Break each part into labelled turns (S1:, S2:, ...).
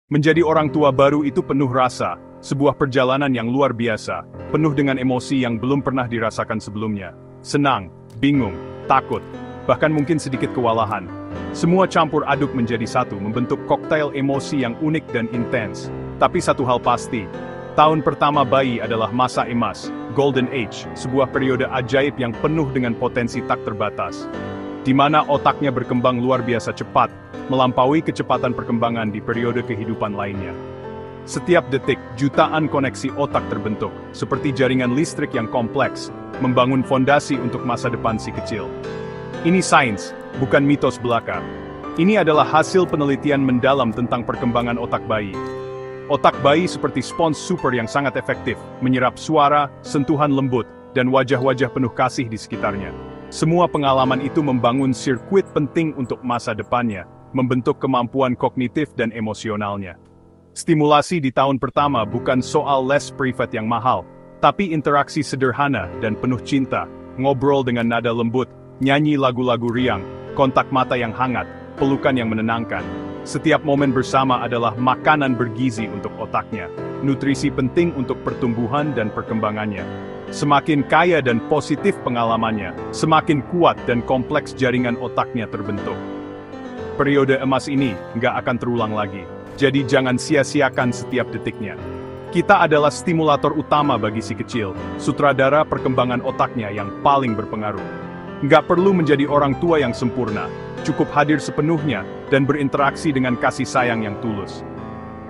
S1: Menjadi orang tua baru itu penuh rasa, sebuah perjalanan yang luar biasa, penuh dengan emosi yang belum pernah dirasakan sebelumnya. Senang, bingung, takut, bahkan mungkin sedikit kewalahan. Semua campur aduk menjadi satu, membentuk koktail emosi yang unik dan intens. Tapi satu hal pasti, tahun pertama bayi adalah masa emas, Golden Age, sebuah periode ajaib yang penuh dengan potensi tak terbatas. Di mana otaknya berkembang luar biasa cepat, melampaui kecepatan perkembangan di periode kehidupan lainnya. Setiap detik, jutaan koneksi otak terbentuk, seperti jaringan listrik yang kompleks, membangun fondasi untuk masa depan si kecil. Ini sains, bukan mitos belaka. Ini adalah hasil penelitian mendalam tentang perkembangan otak bayi. Otak bayi seperti spons super yang sangat efektif, menyerap suara, sentuhan lembut, dan wajah-wajah penuh kasih di sekitarnya. Semua pengalaman itu membangun sirkuit penting untuk masa depannya, membentuk kemampuan kognitif dan emosionalnya. Stimulasi di tahun pertama bukan soal les privat yang mahal, tapi interaksi sederhana dan penuh cinta, ngobrol dengan nada lembut, nyanyi lagu-lagu riang, kontak mata yang hangat, pelukan yang menenangkan. Setiap momen bersama adalah makanan bergizi untuk otaknya, nutrisi penting untuk pertumbuhan dan perkembangannya. Semakin kaya dan positif pengalamannya, semakin kuat dan kompleks jaringan otaknya terbentuk. Periode emas ini nggak akan terulang lagi, jadi jangan sia-siakan setiap detiknya. Kita adalah stimulator utama bagi si kecil, sutradara perkembangan otaknya yang paling berpengaruh. Nggak perlu menjadi orang tua yang sempurna, cukup hadir sepenuhnya dan berinteraksi dengan kasih sayang yang tulus.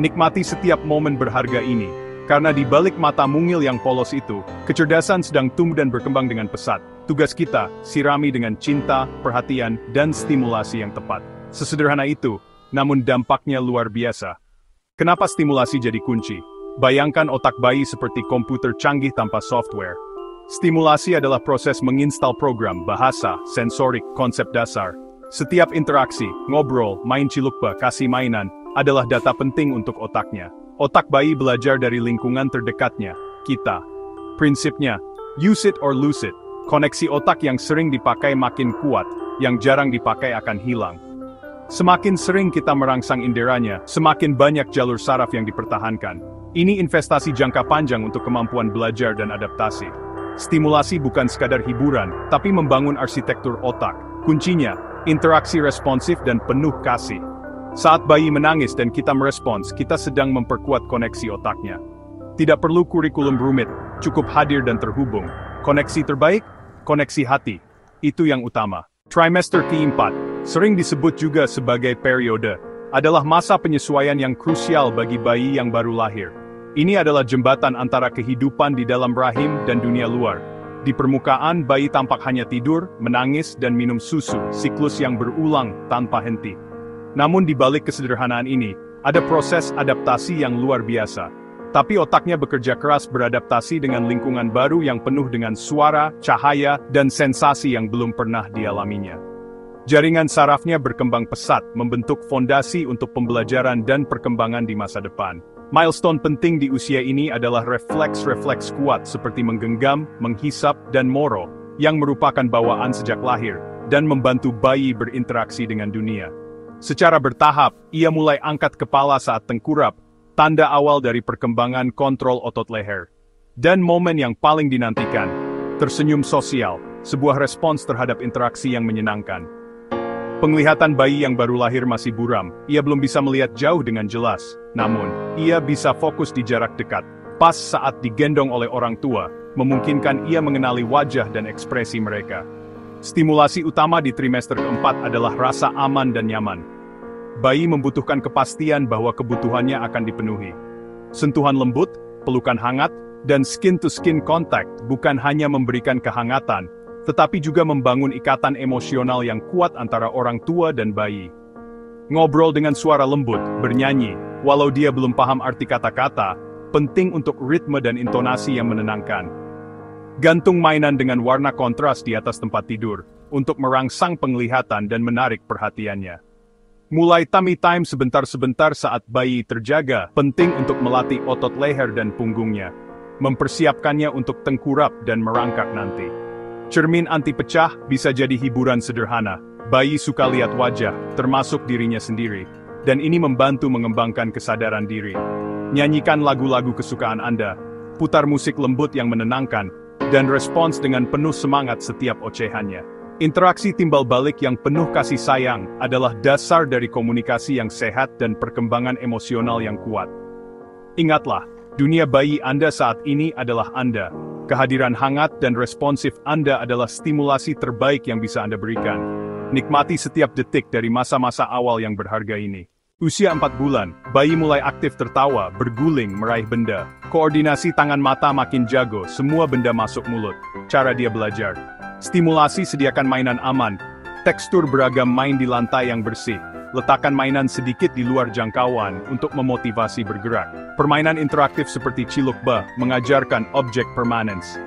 S1: Nikmati setiap momen berharga ini, karena di balik mata mungil yang polos itu, kecerdasan sedang tumbuh dan berkembang dengan pesat. Tugas kita, sirami dengan cinta, perhatian, dan stimulasi yang tepat. Sesederhana itu, namun dampaknya luar biasa. Kenapa stimulasi jadi kunci? Bayangkan otak bayi seperti komputer canggih tanpa software. Stimulasi adalah proses menginstal program, bahasa, sensorik, konsep dasar. Setiap interaksi, ngobrol, main cilukba, kasih mainan, adalah data penting untuk otaknya. Otak bayi belajar dari lingkungan terdekatnya, kita. Prinsipnya, use it or lose it. Koneksi otak yang sering dipakai makin kuat, yang jarang dipakai akan hilang. Semakin sering kita merangsang inderanya, semakin banyak jalur saraf yang dipertahankan. Ini investasi jangka panjang untuk kemampuan belajar dan adaptasi. Stimulasi bukan sekadar hiburan, tapi membangun arsitektur otak. Kuncinya, interaksi responsif dan penuh kasih. Saat bayi menangis dan kita merespons, kita sedang memperkuat koneksi otaknya. Tidak perlu kurikulum rumit, cukup hadir dan terhubung. Koneksi terbaik, koneksi hati. Itu yang utama. Trimester keempat, sering disebut juga sebagai periode, adalah masa penyesuaian yang krusial bagi bayi yang baru lahir. Ini adalah jembatan antara kehidupan di dalam rahim dan dunia luar. Di permukaan, bayi tampak hanya tidur, menangis, dan minum susu, siklus yang berulang tanpa henti. Namun di balik kesederhanaan ini, ada proses adaptasi yang luar biasa. Tapi otaknya bekerja keras beradaptasi dengan lingkungan baru yang penuh dengan suara, cahaya, dan sensasi yang belum pernah dialaminya. Jaringan sarafnya berkembang pesat, membentuk fondasi untuk pembelajaran dan perkembangan di masa depan. Milestone penting di usia ini adalah refleks-refleks kuat seperti menggenggam, menghisap, dan moro, yang merupakan bawaan sejak lahir, dan membantu bayi berinteraksi dengan dunia. Secara bertahap, ia mulai angkat kepala saat tengkurap, tanda awal dari perkembangan kontrol otot leher. Dan momen yang paling dinantikan, tersenyum sosial, sebuah respons terhadap interaksi yang menyenangkan. Penglihatan bayi yang baru lahir masih buram, ia belum bisa melihat jauh dengan jelas. Namun, ia bisa fokus di jarak dekat. Pas saat digendong oleh orang tua, memungkinkan ia mengenali wajah dan ekspresi mereka. Stimulasi utama di trimester keempat adalah rasa aman dan nyaman. Bayi membutuhkan kepastian bahwa kebutuhannya akan dipenuhi. Sentuhan lembut, pelukan hangat, dan skin-to-skin contact bukan hanya memberikan kehangatan, tetapi juga membangun ikatan emosional yang kuat antara orang tua dan bayi. Ngobrol dengan suara lembut, bernyanyi, walau dia belum paham arti kata-kata, penting untuk ritme dan intonasi yang menenangkan. Gantung mainan dengan warna kontras di atas tempat tidur, untuk merangsang penglihatan dan menarik perhatiannya. Mulai tummy time sebentar-sebentar saat bayi terjaga, penting untuk melatih otot leher dan punggungnya. Mempersiapkannya untuk tengkurap dan merangkak nanti. Cermin anti pecah bisa jadi hiburan sederhana. Bayi suka lihat wajah, termasuk dirinya sendiri. dan ini membantu mengembangkan kesadaran diri. Nyanyikan lagu-lagu kesukaan Anda, putar musik lembut yang menenangkan, dan respons dengan penuh semangat setiap ocehannya. Interaksi timbal balik yang penuh kasih sayang adalah dasar dari komunikasi yang sehat dan perkembangan emosional yang kuat. Ingatlah, dunia bayi Anda saat ini adalah Anda. Kehadiran hangat dan responsif Anda adalah stimulasi terbaik yang bisa Anda berikan. Nikmati setiap detik dari masa-masa awal yang berharga ini. Usia 4 bulan, bayi mulai aktif tertawa, berguling, meraih benda. Koordinasi tangan mata makin jago, semua benda masuk mulut. Cara dia belajar. Stimulasi sediakan mainan aman. Tekstur beragam main di lantai yang bersih. Letakkan mainan sedikit di luar jangkauan untuk memotivasi bergerak. Permainan interaktif seperti Cilukba mengajarkan objek permanence.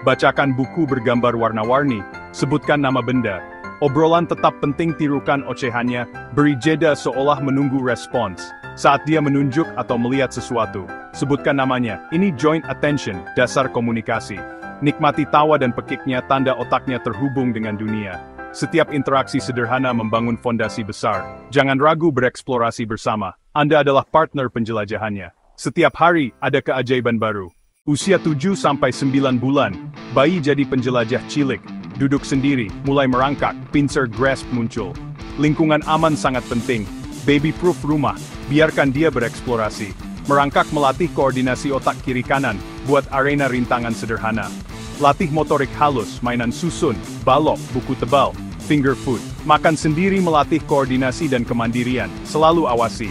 S1: Bacakan buku bergambar warna-warni, sebutkan nama benda. Obrolan tetap penting, tirukan ocehannya, beri jeda seolah menunggu respons. Saat dia menunjuk atau melihat sesuatu, sebutkan namanya. Ini joint attention, dasar komunikasi. Nikmati tawa dan pekiknya, tanda otaknya terhubung dengan dunia. Setiap interaksi sederhana membangun fondasi besar. Jangan ragu bereksplorasi bersama. Anda adalah partner penjelajahannya. Setiap hari ada keajaiban baru. Usia 7-9 bulan, bayi jadi penjelajah cilik. Duduk sendiri, mulai merangkak, pincer grasp muncul. Lingkungan aman sangat penting. Baby-proof rumah, biarkan dia bereksplorasi. Merangkak melatih koordinasi otak kiri kanan, buat arena rintangan sederhana. Latih motorik halus, mainan susun, balok, buku tebal, finger food. Makan sendiri melatih koordinasi dan kemandirian, selalu awasi.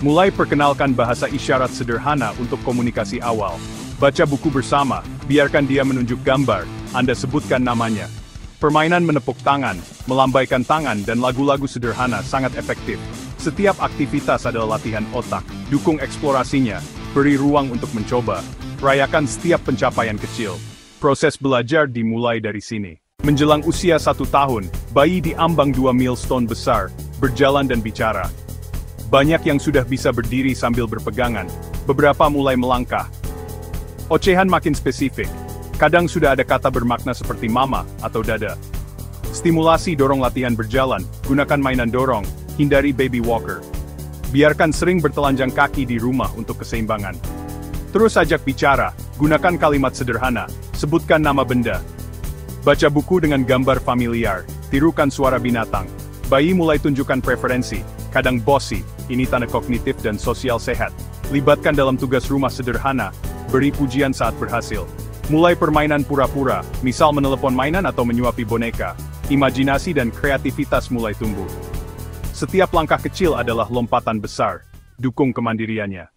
S1: Mulai perkenalkan bahasa isyarat sederhana untuk komunikasi awal. Baca buku bersama, biarkan dia menunjuk gambar, Anda sebutkan namanya. Permainan menepuk tangan, melambaikan tangan dan lagu-lagu sederhana sangat efektif. Setiap aktivitas adalah latihan otak, dukung eksplorasinya, beri ruang untuk mencoba, rayakan setiap pencapaian kecil. Proses belajar dimulai dari sini. Menjelang usia 1 tahun, bayi diambang 2 milestone besar, berjalan dan bicara. Banyak yang sudah bisa berdiri sambil berpegangan, beberapa mulai melangkah. Ocehan makin spesifik, kadang sudah ada kata bermakna seperti mama atau dada. Stimulasi dorong latihan berjalan, gunakan mainan dorong, hindari baby walker. Biarkan sering bertelanjang kaki di rumah untuk keseimbangan. Terus ajak bicara, gunakan kalimat sederhana, sebutkan nama benda. Baca buku dengan gambar familiar, tirukan suara binatang. Bayi mulai tunjukkan preferensi, kadang bossy, ini tanda kognitif dan sosial sehat. Libatkan dalam tugas rumah sederhana, beri pujian saat berhasil. Mulai permainan pura-pura, misal menelepon mainan atau menyuapi boneka. Imajinasi dan kreativitas mulai tumbuh. Setiap langkah kecil adalah lompatan besar, dukung kemandiriannya.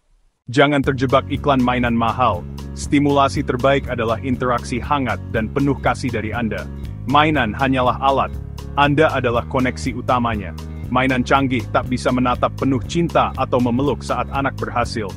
S1: Jangan terjebak iklan mainan mahal. Stimulasi terbaik adalah interaksi hangat dan penuh kasih dari Anda. Mainan hanyalah alat. Anda adalah koneksi utamanya. Mainan canggih tak bisa menatap penuh cinta atau memeluk saat anak berhasil.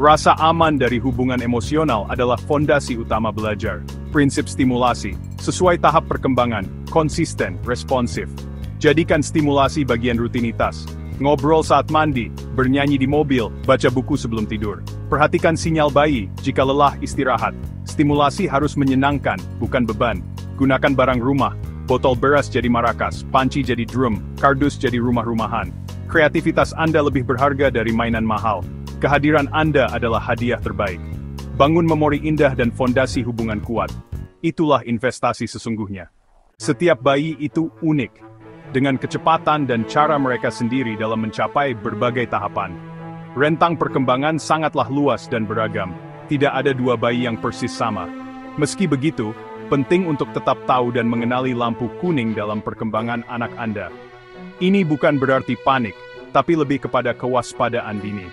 S1: Rasa aman dari hubungan emosional adalah fondasi utama belajar. Prinsip stimulasi, sesuai tahap perkembangan, konsisten, responsif. Jadikan stimulasi bagian rutinitas. Ngobrol saat mandi, bernyanyi di mobil, baca buku sebelum tidur. Perhatikan sinyal bayi, jika lelah istirahat. Stimulasi harus menyenangkan, bukan beban. Gunakan barang rumah, botol beras jadi marakas, panci jadi drum, kardus jadi rumah-rumahan. Kreativitas Anda lebih berharga dari mainan mahal. Kehadiran Anda adalah hadiah terbaik. Bangun memori indah dan fondasi hubungan kuat. Itulah investasi sesungguhnya. Setiap bayi itu unik, dengan kecepatan dan cara mereka sendiri dalam mencapai berbagai tahapan. Rentang perkembangan sangatlah luas dan beragam. Tidak ada dua bayi yang persis sama. Meski begitu, penting untuk tetap tahu dan mengenali lampu kuning dalam perkembangan anak Anda. Ini bukan berarti panik, tapi lebih kepada kewaspadaan dini.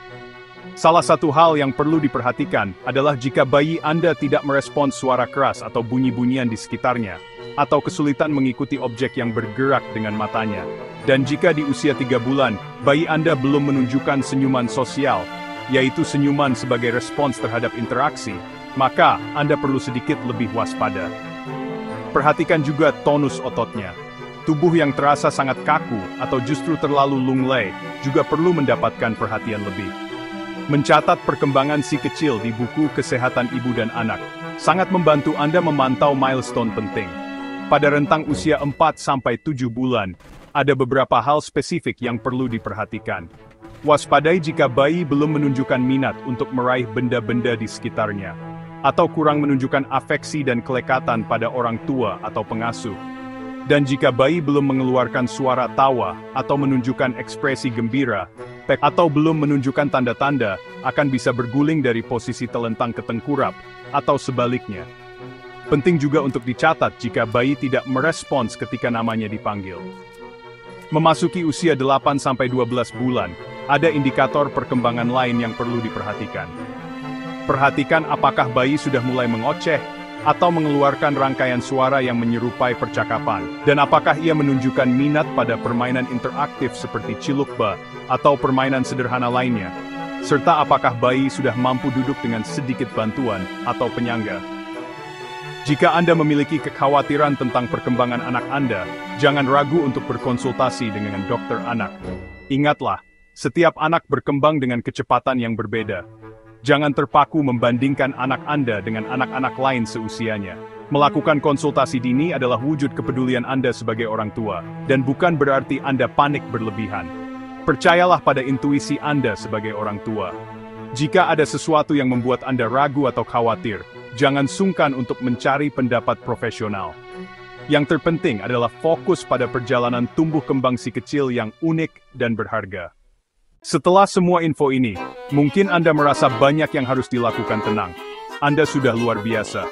S1: Salah satu hal yang perlu diperhatikan adalah jika bayi Anda tidak merespons suara keras atau bunyi-bunyian di sekitarnya, atau kesulitan mengikuti objek yang bergerak dengan matanya. Dan jika di usia 3 bulan, bayi Anda belum menunjukkan senyuman sosial, yaitu senyuman sebagai respons terhadap interaksi, maka Anda perlu sedikit lebih waspada. Perhatikan juga tonus ototnya. Tubuh yang terasa sangat kaku atau justru terlalu lunglai juga perlu mendapatkan perhatian lebih. Mencatat perkembangan si kecil di buku Kesehatan Ibu dan Anak sangat membantu Anda memantau milestone penting. Pada rentang usia 4-7 bulan, ada beberapa hal spesifik yang perlu diperhatikan. Waspadai jika bayi belum menunjukkan minat untuk meraih benda-benda di sekitarnya, atau kurang menunjukkan afeksi dan kelekatan pada orang tua atau pengasuh. Dan jika bayi belum mengeluarkan suara tawa atau menunjukkan ekspresi gembira, atau belum menunjukkan tanda-tanda akan bisa berguling dari posisi telentang ke tengkurap, atau sebaliknya. Penting juga untuk dicatat jika bayi tidak merespons ketika namanya dipanggil. Memasuki usia 8-12 bulan, ada indikator perkembangan lain yang perlu diperhatikan. Perhatikan apakah bayi sudah mulai mengoceh, atau mengeluarkan rangkaian suara yang menyerupai percakapan, dan apakah ia menunjukkan minat pada permainan interaktif seperti cilukba, atau permainan sederhana lainnya, serta apakah bayi sudah mampu duduk dengan sedikit bantuan, atau penyangga. Jika Anda memiliki kekhawatiran tentang perkembangan anak Anda, jangan ragu untuk berkonsultasi dengan dokter anak. Ingatlah, setiap anak berkembang dengan kecepatan yang berbeda. Jangan terpaku membandingkan anak Anda dengan anak-anak lain seusianya. Melakukan konsultasi dini adalah wujud kepedulian Anda sebagai orang tua, dan bukan berarti Anda panik berlebihan. Percayalah pada intuisi Anda sebagai orang tua. Jika ada sesuatu yang membuat Anda ragu atau khawatir, jangan sungkan untuk mencari pendapat profesional. Yang terpenting adalah fokus pada perjalanan tumbuh kembang si kecil yang unik dan berharga. Setelah semua info ini, mungkin Anda merasa banyak yang harus dilakukan. Tenang. Anda sudah luar biasa.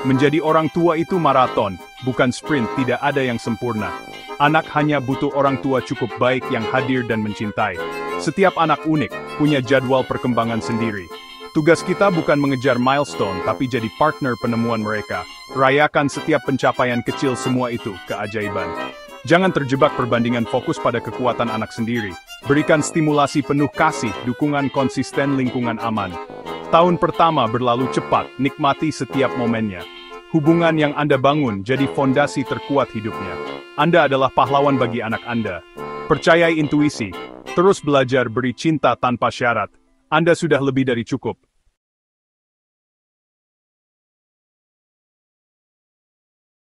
S1: Menjadi orang tua itu maraton, bukan sprint. Tidak ada yang sempurna. Anak hanya butuh orang tua cukup baik yang hadir dan mencintai. Setiap anak unik, punya jadwal perkembangan sendiri. Tugas kita bukan mengejar milestone, tapi jadi partner penemuan mereka. Rayakan setiap pencapaian kecil, semua itu keajaiban. Jangan terjebak perbandingan, fokus pada kekuatan anak sendiri. Berikan stimulasi penuh kasih, dukungan konsisten, lingkungan aman. Tahun pertama berlalu cepat, nikmati setiap momennya. Hubungan yang Anda bangun jadi fondasi terkuat hidupnya. Anda adalah pahlawan bagi anak Anda. Percayai intuisi, terus belajar, beri cinta tanpa syarat. Anda sudah lebih dari cukup.